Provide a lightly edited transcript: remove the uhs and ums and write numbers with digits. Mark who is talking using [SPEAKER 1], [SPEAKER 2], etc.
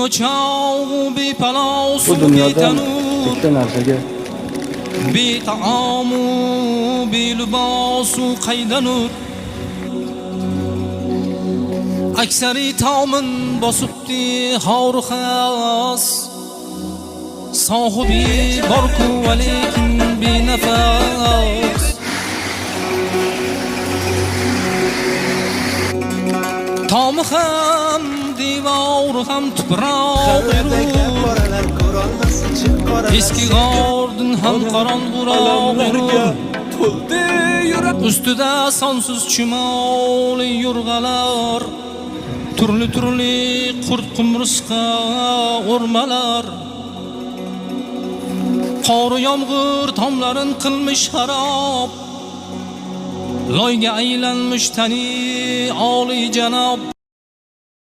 [SPEAKER 1] o'choq bepalo
[SPEAKER 2] Bu
[SPEAKER 1] suv
[SPEAKER 2] dunyodan
[SPEAKER 1] betanur
[SPEAKER 2] bitta narsaga
[SPEAKER 1] betaamu belibosu qaydanur aksari tomin bosibdi xor xas sohibi borku valekin benafas tomi ham devor ham tuproq eski g'ordin ham qorong'uroq to'ldi yurak ustida sonsiz chumoli yo'rg'alar turli qurt qumrisqa o'rmalar qor yomg'ir tomlarin qilmish xarob loyga aylanmish tani oliy janob